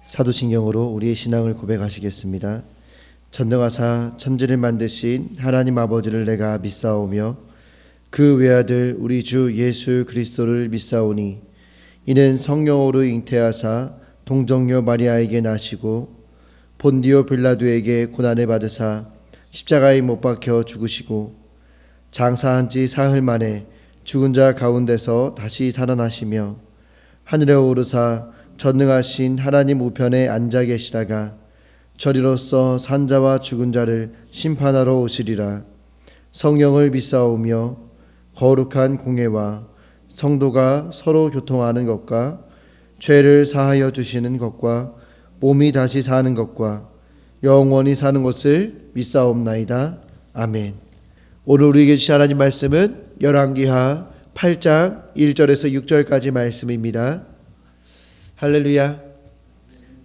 사도신경으로 우리의 신앙을 고백하시겠습니다. 전능하사 천지를 만드신 하나님 아버지를 내가 믿사오며 그 외아들 우리 주 예수 그리스도를 믿사오니 이는 성령으로 잉태하사 동정녀 마리아에게 나시고 본디오 빌라도에게 고난을 받으사 십자가에 못 박혀 죽으시고 장사한 지 사흘 만에 죽은 자 가운데서 다시 살아나시며 하늘에 오르사 전능하신 하나님 우편에 앉아 계시다가 저리로서 산자와 죽은 자를 심판하러 오시리라. 성령을 믿사오며 거룩한 공회와 성도가 서로 교통하는 것과 죄를 사하여 주시는 것과 몸이 다시 사는 것과 영원히 사는 것을 믿사옵나이다. 아멘. 오늘 우리에게 주신 하나님 말씀은 열왕기하 8장 1절에서 6절까지 말씀입니다. 할렐루야.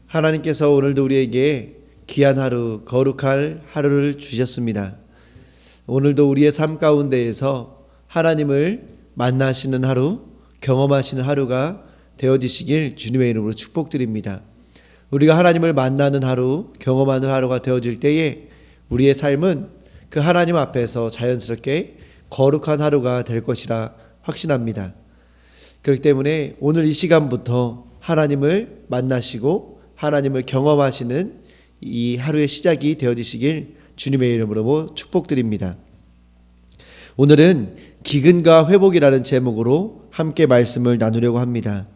하나님께서 오늘도 우리에게 귀한 하루, 거룩할 하루를 주셨습니다. 오늘도 우리의 삶 가운데에서 하나님을 만나시는 하루, 경험하시는 하루가 되어지시길 주님의 이름으로 축복드립니다. 우리가 하나님을 만나는 하루, 경험하는 하루가 되어질 때에 우리의 삶은 그 하나님 앞에서 자연스럽게 거룩한 하루가 될 것이라 확신합니다. 그렇기 때문에 오늘 이 시간부터 하나님을 만나시고 하나님을 경험하시는 이 하루의 시작이 되어지시길 주님의 이름으로 축복드립니다. 오늘은 기근과 회복이라는 제목으로 함께 말씀을 나누려고 합니다.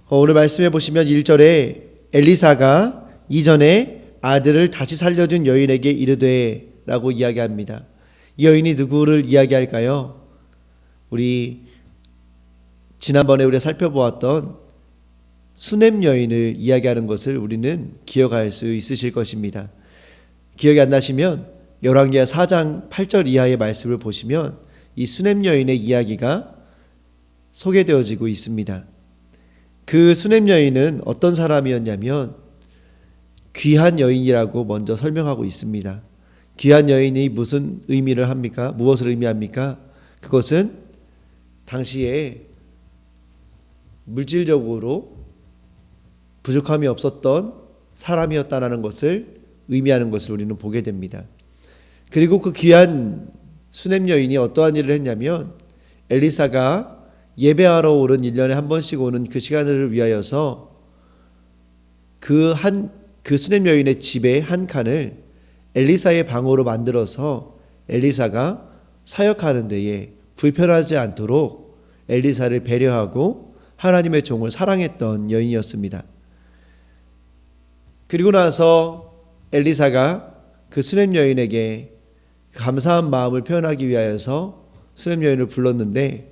오늘 말씀해 보시면 1절에 엘리사가 이전에 아들을 다시 살려준 여인에게 이르되 라고 이야기합니다. 이 여인이 누구를 이야기할까요? 지난번에 우리가 살펴보았던 수넴 여인을 이야기하는 것을 우리는 기억할 수 있으실 것입니다. 기억이 안 나시면 열왕기하 4장 8절 이하의 말씀을 보시면 이 수넴 여인의 이야기가 소개되어지고 있습니다. 그 수넴 여인은 어떤 사람이었냐면 귀한 여인이라고 먼저 설명하고 있습니다. 귀한 여인이 무슨 의미를 합니까? 무엇을 의미합니까? 그것은 당시에 물질적으로 부족함이 없었던 사람이었다는 것을 의미하는 것을 우리는 보게 됩니다. 그리고 그 귀한 수넴 여인이 어떠한 일을 했냐면 엘리사가 예배하러 오는 1년에 한 번씩 오는 그 시간을 위하여서 그 수넴 여인의 집의 한 칸을 엘리사의 방으로 만들어서 엘리사가 사역하는 데에 불편하지 않도록 엘리사를 배려하고 하나님의 종을 사랑했던 여인이었습니다. 그리고 나서 엘리사가 그 수넴 여인에게 감사한 마음을 표현하기 위하여서 수넴 여인을 불렀는데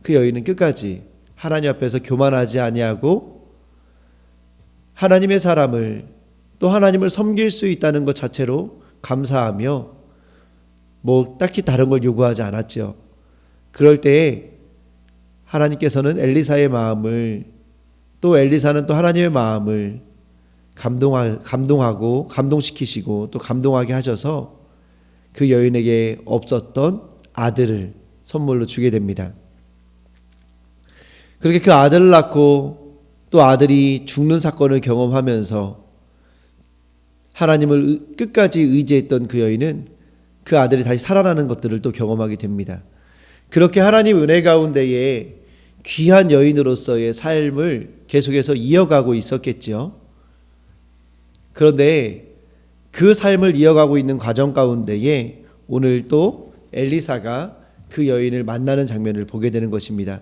그 여인은 끝까지 하나님 앞에서 교만하지 아니하고 하나님의 사람을 또 하나님을 섬길 수 있다는 것 자체로 감사하며 딱히 다른 걸 요구하지 않았죠. 그럴 때에 하나님께서는 엘리사의 마음을 또 엘리사는 또 하나님의 마음을 감동하고 감동시키시고 또 감동하게 하셔서 그 여인에게 없었던 아들을 선물로 주게 됩니다. 그렇게 그 아들을 낳고 또 아들이 죽는 사건을 경험하면서 하나님을 끝까지 의지했던 그 여인은 그 아들이 다시 살아나는 것들을 또 경험하게 됩니다. 그렇게 하나님 은혜 가운데에 귀한 여인으로서의 삶을 계속해서 이어가고 있었겠지요. 그런데 그 삶을 이어가고 있는 과정 가운데에 오늘 또 엘리사가 그 여인을 만나는 장면을 보게 되는 것입니다.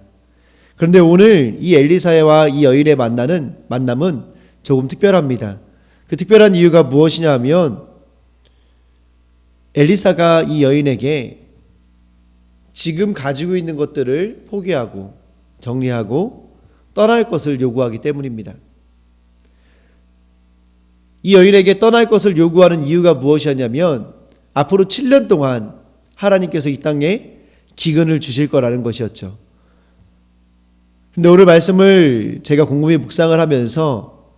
그런데 오늘 이 엘리사와 이 여인의 만남은 조금 특별합니다. 그 특별한 이유가 무엇이냐 하면 엘리사가 이 여인에게 지금 가지고 있는 것들을 포기하고 정리하고 떠날 것을 요구하기 때문입니다. 이 여인에게 떠날 것을 요구하는 이유가 무엇이었냐면 앞으로 7년 동안 하나님께서 이 땅에 기근을 주실 거라는 것이었죠. 근데 오늘 말씀을 제가 곰곰이 묵상을 하면서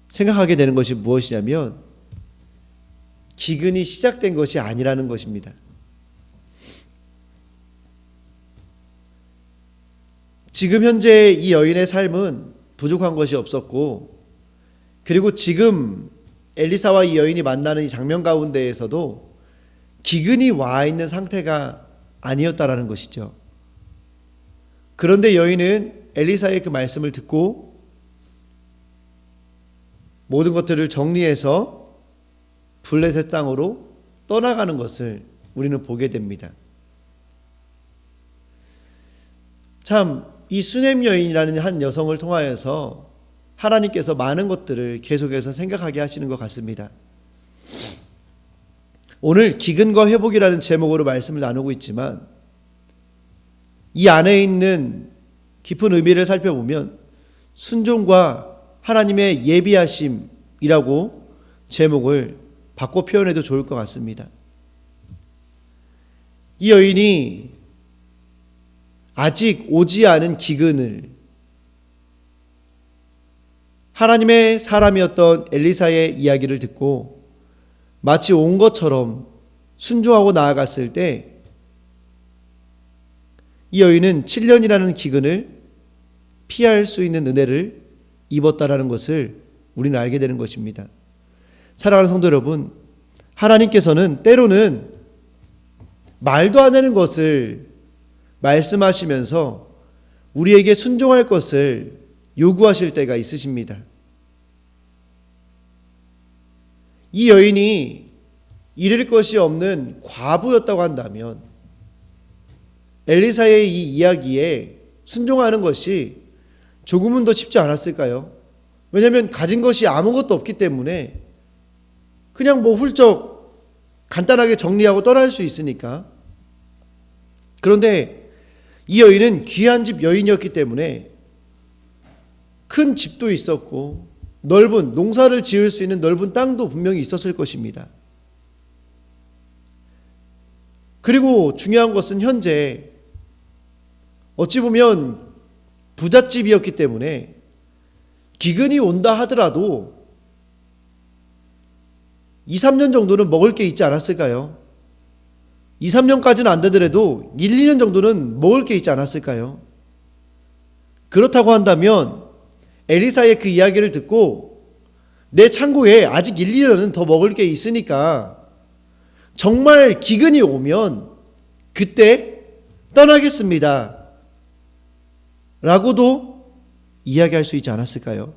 생각하게 되는 것이 무엇이냐면 기근이 시작된 것이 아니라는 것입니다. 지금 현재 이 여인의 삶은 부족한 것이 없었고, 그리고 지금 엘리사와 이 여인이 만나는 이 장면 가운데에서도 기근이 와 있는 상태가 아니었다라는 것이죠. 그런데 여인은 엘리사의 그 말씀을 듣고 모든 것들을 정리해서 블레셋 땅으로 떠나가는 것을 우리는 보게 됩니다. 참, 이 수넴 여인이라는 한 여성을 통하여서 하나님께서 많은 것들을 계속해서 생각하게 하시는 것 같습니다. 오늘 기근과 회복이라는 제목으로 말씀을 나누고 있지만 이 안에 있는 깊은 의미를 살펴보면 순종과 하나님의 예비하심이라고 제목을 바꿔 표현해도 좋을 것 같습니다. 이 여인이 아직 오지 않은 기근을 하나님의 사람이었던 엘리사의 이야기를 듣고 마치 온 것처럼 순종하고 나아갔을 때 이 여인은 7년이라는 기근을 피할 수 있는 은혜를 입었다라는 것을 우리는 알게 되는 것입니다. 사랑하는 성도 여러분, 하나님께서는 때로는 말도 안 되는 것을 말씀하시면서 우리에게 순종할 것을 요구하실 때가 있으십니다. 이 여인이 잃을 것이 없는 과부였다고 한다면 엘리사의 이 이야기에 순종하는 것이 조금은 더 쉽지 않았을까요? 왜냐하면 가진 것이 아무것도 없기 때문에 그냥 훌쩍 간단하게 정리하고 떠날 수 있으니까. 그런데 이 여인은 귀한 집 여인이었기 때문에 큰 집도 있었고 넓은 농사를 지을 수 있는 넓은 땅도 분명히 있었을 것입니다. 그리고 중요한 것은 현재 어찌 보면 부잣집이었기 때문에 기근이 온다 하더라도 2, 3년 정도는 먹을 게 있지 않았을까요? 2, 3년까지는 안 되더라도 1, 2년 정도는 먹을 게 있지 않았을까요? 그렇다고 한다면 엘리사의 그 이야기를 듣고 내 창고에 아직 1, 2년은 더 먹을 게 있으니까 정말 기근이 오면 그때 떠나겠습니다 라고도 이야기할 수 있지 않았을까요?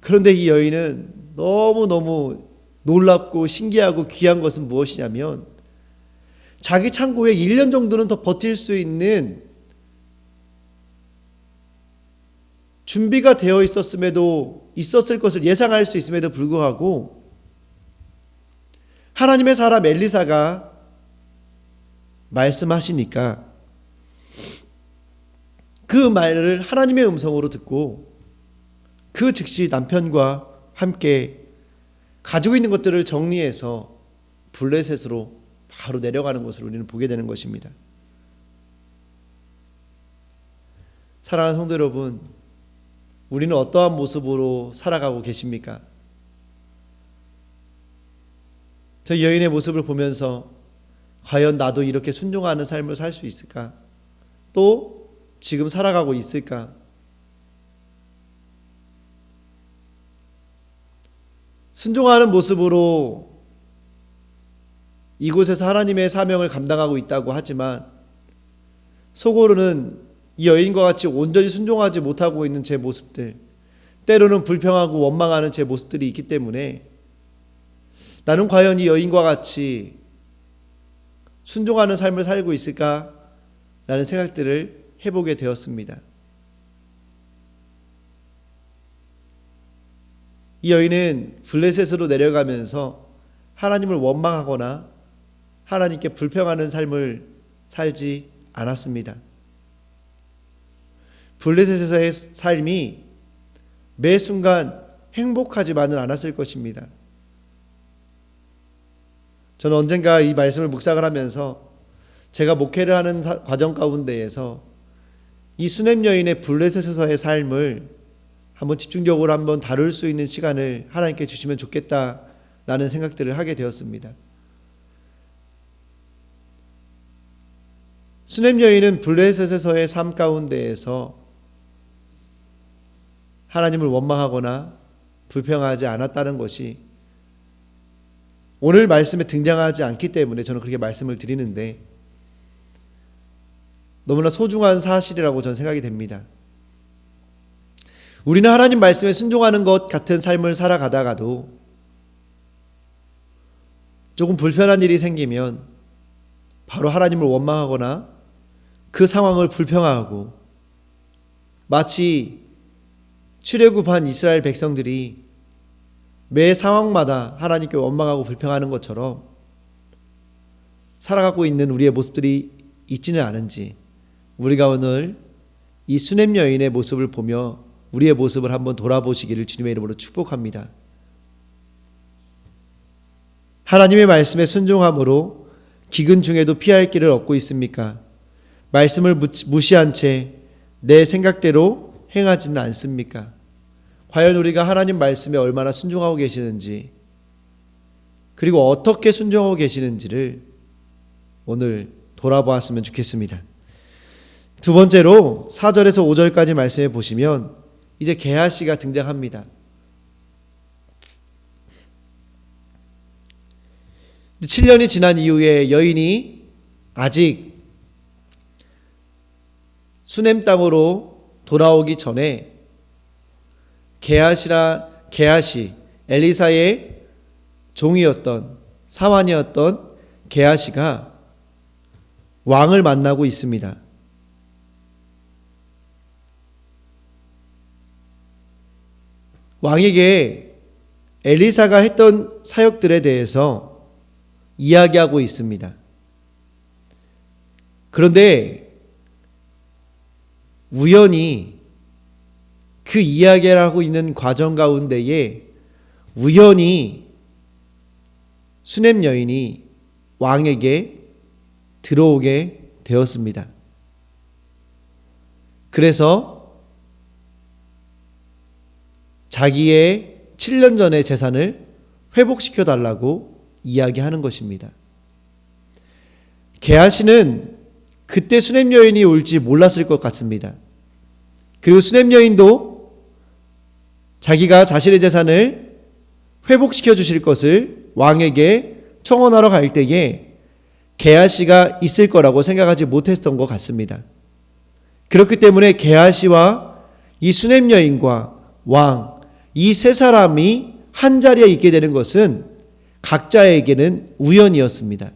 그런데 이 여인은 너무너무 놀랍고 신기하고 귀한 것은 무엇이냐면 자기 창고에 1년 정도는 더 버틸 수 있는 준비가 되어 있었을 것을 예상할 수 있음에도 불구하고 하나님의 사람 엘리사가 말씀하시니까 그 말을 하나님의 음성으로 듣고 그 즉시 남편과 함께 가지고 있는 것들을 정리해서 블레셋으로 바로 내려가는 것을 우리는 보게 되는 것입니다. 사랑하는 성도 여러분, 우리는 어떠한 모습으로 살아가고 계십니까? 저 여인의 모습을 보면서 과연 나도 이렇게 순종하는 삶을 살 수 있을까? 또 지금 살아가고 있을까? 순종하는 모습으로 이곳에서 하나님의 사명을 감당하고 있다고 하지만 속으로는 이 여인과 같이 온전히 순종하지 못하고 있는 제 모습들, 때로는 불평하고 원망하는 제 모습들이 있기 때문에 나는 과연 이 여인과 같이 순종하는 삶을 살고 있을까라는 생각들을 해보게 되었습니다. 이 여인은 블레셋으로 내려가면서 하나님을 원망하거나 하나님께 불평하는 삶을 살지 않았습니다. 블레셋에서의 삶이 매 순간 행복하지만은 않았을 것입니다. 저는 언젠가 이 말씀을 묵상을 하면서 제가 목회를 하는 과정 가운데에서 이 수넴 여인의 블레셋에서의 삶을 한번 집중적으로 한번 다룰 수 있는 시간을 하나님께 주시면 좋겠다라는 생각들을 하게 되었습니다. 수냄 여인은 블레셋에서의 삶 가운데에서 하나님을 원망하거나 불평하지 않았다는 것이 오늘 말씀에 등장하지 않기 때문에 저는 그렇게 말씀을 드리는데 너무나 소중한 사실이라고 저는 생각이 됩니다. 우리는 하나님 말씀에 순종하는 것 같은 삶을 살아가다가도 조금 불편한 일이 생기면 바로 하나님을 원망하거나 그 상황을 불평하고 마치 출애굽한 이스라엘 백성들이 매 상황마다 하나님께 원망하고 불평하는 것처럼 살아가고 있는 우리의 모습들이 있지는 않은지 우리가 오늘 이 수냄 여인의 모습을 보며 우리의 모습을 한번 돌아보시기를 주님의 이름으로 축복합니다. 하나님의 말씀에 순종함으로 기근 중에도 피할 길을 얻고 있습니까? 말씀을 무시한 채 내 생각대로 행하지는 않습니까? 과연 우리가 하나님 말씀에 얼마나 순종하고 계시는지 그리고 어떻게 순종하고 계시는지를 오늘 돌아보았으면 좋겠습니다. 두 번째로 4절에서 5절까지 말씀해 보시면 이제 게하시가 등장합니다. 7년이 지난 이후에 여인이 아직 수냄 땅으로 돌아오기 전에 게하시 엘리사의 종이었던 사환이었던 게하시가 왕을 만나고 있습니다. 왕에게 엘리사가 했던 사역들에 대해서 이야기하고 있습니다. 그런데 우연히 그 이야기를 하고 있는 과정 가운데에 우연히 수냄 여인이 왕에게 들어오게 되었습니다. 그래서 자기의 7년 전의 재산을 회복시켜 달라고 이야기하는 것입니다. 게하시는 그때 수냄 여인이 올지 몰랐을 것 같습니다. 그리고 수냄 여인도 자기가 자신의 재산을 회복시켜 주실 것을 왕에게 청원하러 갈 때에 게하시가 있을 거라고 생각하지 못했던 것 같습니다. 그렇기 때문에 게하시와 이 수냄 여인과 왕, 이 세 사람이 한 자리에 있게 되는 것은 각자에게는 우연이었습니다.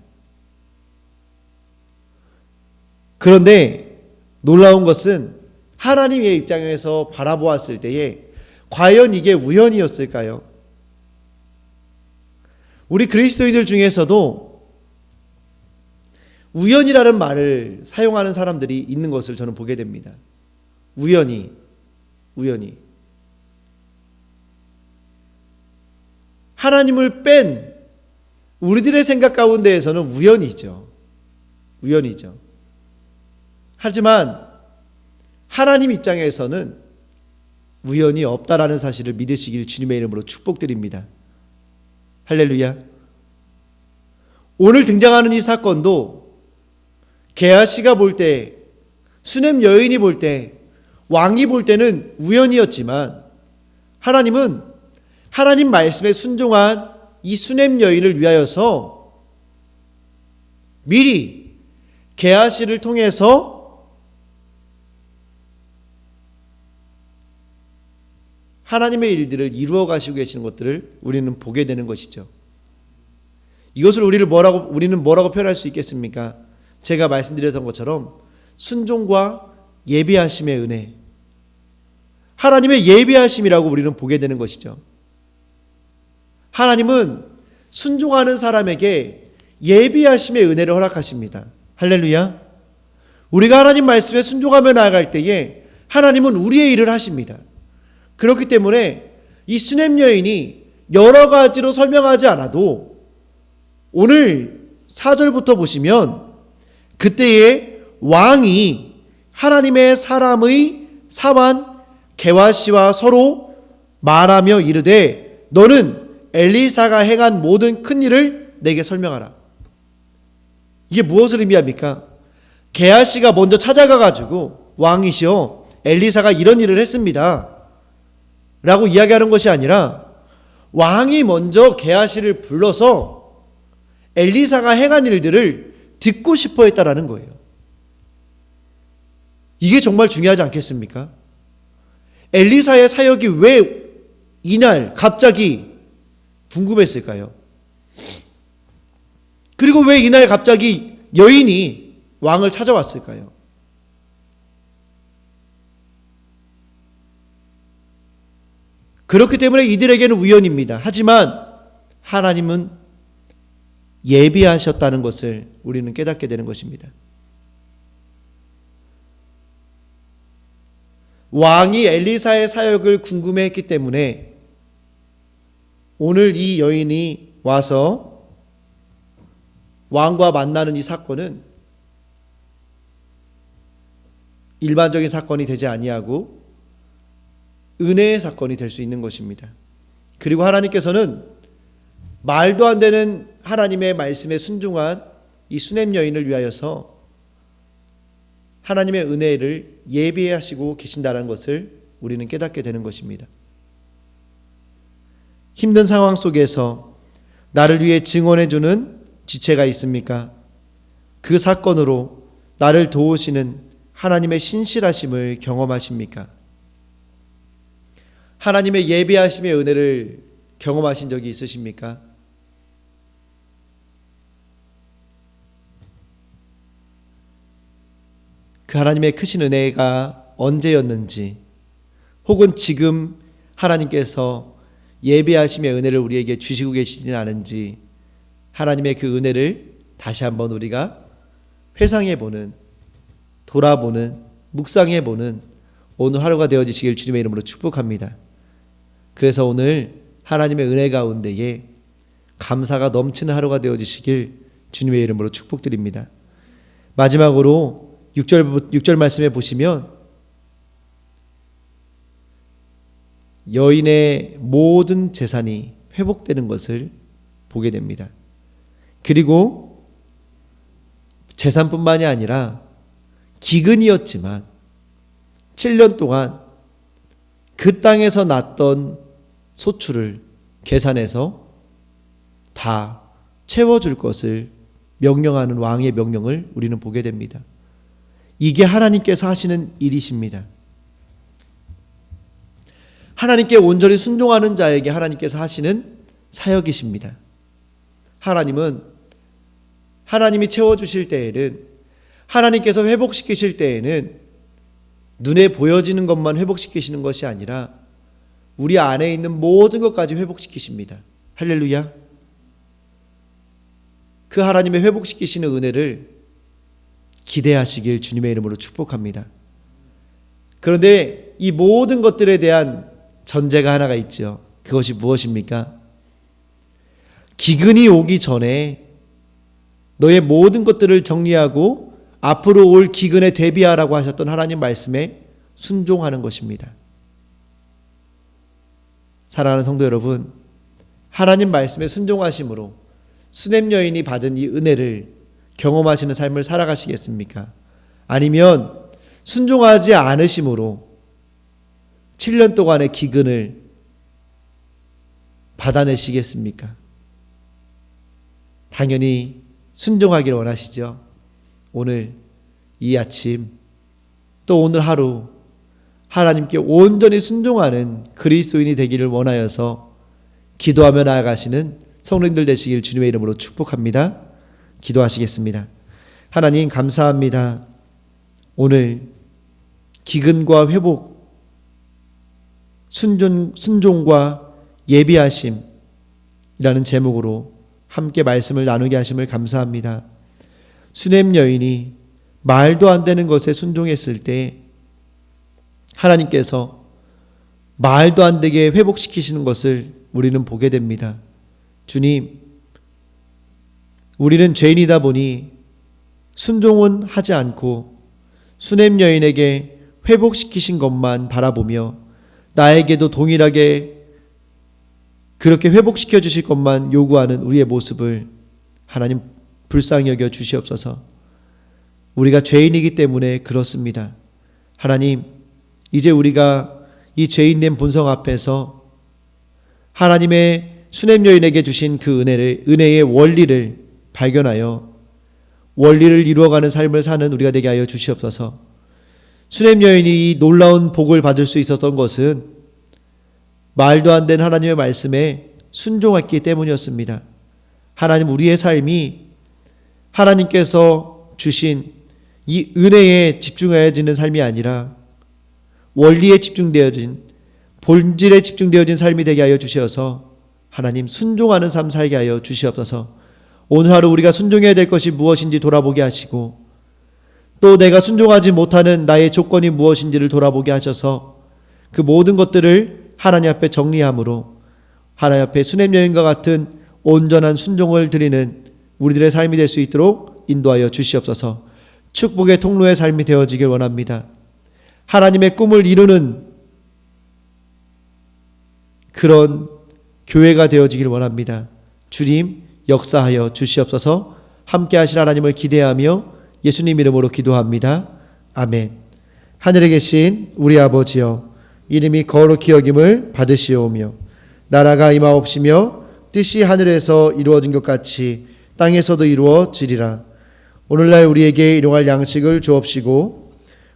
그런데 놀라운 것은 하나님의 입장에서 바라보았을 때에 과연 이게 우연이었을까요? 우리 그리스도인들 중에서도 우연이라는 말을 사용하는 사람들이 있는 것을 저는 보게 됩니다. 우연히. 하나님을 뺀 우리들의 생각 가운데에서는 우연이죠. 하지만 하나님 입장에서는 우연이 없다라는 사실을 믿으시길 주님의 이름으로 축복드립니다. 할렐루야. 오늘 등장하는 이 사건도 게하시가 볼 때, 수냄 여인이 볼 때, 왕이 볼 때는 우연이었지만 하나님은 하나님 말씀에 순종한 이 수냄 여인을 위하여서 미리 게하시를 통해서 하나님의 일들을 이루어 가시고 계시는 것들을 우리는 보게 되는 것이죠. 이것을 우리는 뭐라고 표현할 수 있겠습니까? 제가 말씀드렸던 것처럼 순종과 예비하심의 은혜, 하나님의 예비하심이라고 우리는 보게 되는 것이죠. 하나님은 순종하는 사람에게 예비하심의 은혜를 허락하십니다. 할렐루야. 우리가 하나님 말씀에 순종하며 나아갈 때에 하나님은 우리의 일을 하십니다. 그렇기 때문에 이 수냄 여인이 여러 가지로 설명하지 않아도 오늘 4절부터 보시면 그때의 왕이 하나님의 사람의 사환 게하시와 서로 말하며 이르되 너는 엘리사가 행한 모든 큰 일을 내게 설명하라. 이게 무엇을 의미합니까? 게하시가 먼저 찾아가 가지고 왕이시여 엘리사가 이런 일을 했습니다 라고 이야기하는 것이 아니라 왕이 먼저 게하시를 불러서 엘리사가 행한 일들을 듣고 싶어 했다라는 거예요. 이게 정말 중요하지 않겠습니까? 엘리사의 사역이 왜 이날 갑자기 궁금했을까요? 그리고 왜 이날 갑자기 여인이 왕을 찾아왔을까요? 그렇기 때문에 이들에게는 우연입니다. 하지만 하나님은 예비하셨다는 것을 우리는 깨닫게 되는 것입니다. 왕이 엘리사의 사역을 궁금해했기 때문에 오늘 이 여인이 와서 왕과 만나는 이 사건은 일반적인 사건이 되지 아니하고 은혜의 사건이 될 수 있는 것입니다. 그리고 하나님께서는 말도 안 되는 하나님의 말씀에 순종한 이 수냄 여인을 위하여서 하나님의 은혜를 예비하시고 계신다는 것을 우리는 깨닫게 되는 것입니다. 힘든 상황 속에서 나를 위해 증언해 주는 지체가 있습니까? 그 사건으로 나를 도우시는 하나님의 신실하심을 경험하십니까? 하나님의 예비하심의 은혜를 경험하신 적이 있으십니까? 그 하나님의 크신 은혜가 언제였는지, 혹은 지금 하나님께서 예비하심의 은혜를 우리에게 주시고 계시지는 않은지, 하나님의 그 은혜를 다시 한번 우리가 회상해보는, 돌아보는, 묵상해보는 오늘 하루가 되어지시길 주님의 이름으로 축복합니다. 그래서 오늘 하나님의 은혜 가운데에 감사가 넘치는 하루가 되어지시길 주님의 이름으로 축복드립니다. 마지막으로 6절 말씀에 보시면 여인의 모든 재산이 회복되는 것을 보게 됩니다. 그리고 재산뿐만이 아니라 기근이었지만 7년 동안 그 땅에서 났던 소출을 계산해서 다 채워줄 것을 명령하는 왕의 명령을 우리는 보게 됩니다. 이게 하나님께서 하시는 일이십니다. 하나님께 온전히 순종하는 자에게 하나님께서 하시는 사역이십니다. 하나님은 하나님이 채워주실 때에는, 하나님께서 회복시키실 때에는 눈에 보여지는 것만 회복시키시는 것이 아니라 우리 안에 있는 모든 것까지 회복시키십니다. 할렐루야. 그 하나님의 회복시키시는 은혜를 기대하시길 주님의 이름으로 축복합니다. 그런데 이 모든 것들에 대한 전제가 하나가 있죠. 그것이 무엇입니까? 기근이 오기 전에 너의 모든 것들을 정리하고 앞으로 올 기근에 대비하라고 하셨던 하나님 말씀에 순종하는 것입니다. 사랑하는 성도 여러분, 하나님 말씀에 순종하심으로 수냄 여인이 받은 이 은혜를 경험하시는 삶을 살아가시겠습니까? 아니면 순종하지 않으심으로 7년 동안의 기근을 받아내시겠습니까? 당연히 순종하기를 원하시죠. 오늘 이 아침, 또 오늘 하루 하나님께 온전히 순종하는 그리스도인이 되기를 원하여서 기도하며 나아가시는 성도님들 되시길 주님의 이름으로 축복합니다. 기도하시겠습니다. 하나님 감사합니다. 오늘 기근과 회복, 순종과 예비하심이라는 제목으로 함께 말씀을 나누게 하심을 감사합니다. 수냄 여인이 말도 안 되는 것에 순종했을 때 하나님께서 말도 안 되게 회복시키시는 것을 우리는 보게 됩니다. 주님, 우리는 죄인이다 보니 순종은 하지 않고 수냄 여인에게 회복시키신 것만 바라보며 나에게도 동일하게 그렇게 회복시켜 주실 것만 요구하는 우리의 모습을 하나님 불쌍히 여겨 주시옵소서. 우리가 죄인이기 때문에 그렇습니다. 하나님, 이제 우리가 이 죄인된 본성 앞에서 하나님의 수냄 여인에게 주신 그 은혜의 원리를 발견하여 원리를 이루어가는 삶을 사는 우리가 되게 하여 주시옵소서. 수냄 여인이 이 놀라운 복을 받을 수 있었던 것은 말도 안 되는 하나님의 말씀에 순종했기 때문이었습니다. 하나님, 우리의 삶이 하나님께서 주신 이 은혜에 집중해지는 삶이 아니라 원리에 집중되어진, 본질에 집중되어진 삶이 되게 하여 주시어서 하나님, 순종하는 삶 살게 하여 주시옵소서. 오늘 하루 우리가 순종해야 될 것이 무엇인지 돌아보게 하시고, 또 내가 순종하지 못하는 나의 조건이 무엇인지를 돌아보게 하셔서 그 모든 것들을 하나님 앞에 정리함으로 하나님 앞에 수냄 여인과 같은 온전한 순종을 드리는 우리들의 삶이 될 수 있도록 인도하여 주시옵소서. 축복의 통로의 삶이 되어지길 원합니다. 하나님의 꿈을 이루는 그런 교회가 되어지길 원합니다. 주님, 역사하여 주시옵소서. 함께 하실 하나님을 기대하며 예수님 이름으로 기도합니다. 아멘. 하늘에 계신 우리 아버지여, 이름이 거룩히 여김을 받으시오며 나라가 임하옵시며 뜻이 하늘에서 이루어진 것 같이 땅에서도 이루어지리라. 오늘날 우리에게 일용할 양식을 주옵시고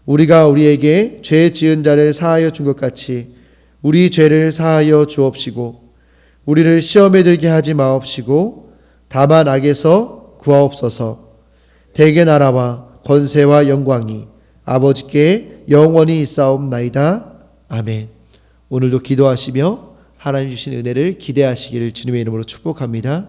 우리가 우리에게 죄 지은 자를 사하여 준 것 같이 우리 죄를 사하여 주옵시고 우리를 시험에 들게 하지 마옵시고 다만 악에서 구하옵소서. 대개 나라와 권세와 영광이 아버지께 영원히 있사옵나이다. 아멘. 오늘도 기도하시며 하나님 주신 은혜를 기대하시기를 주님의 이름으로 축복합니다.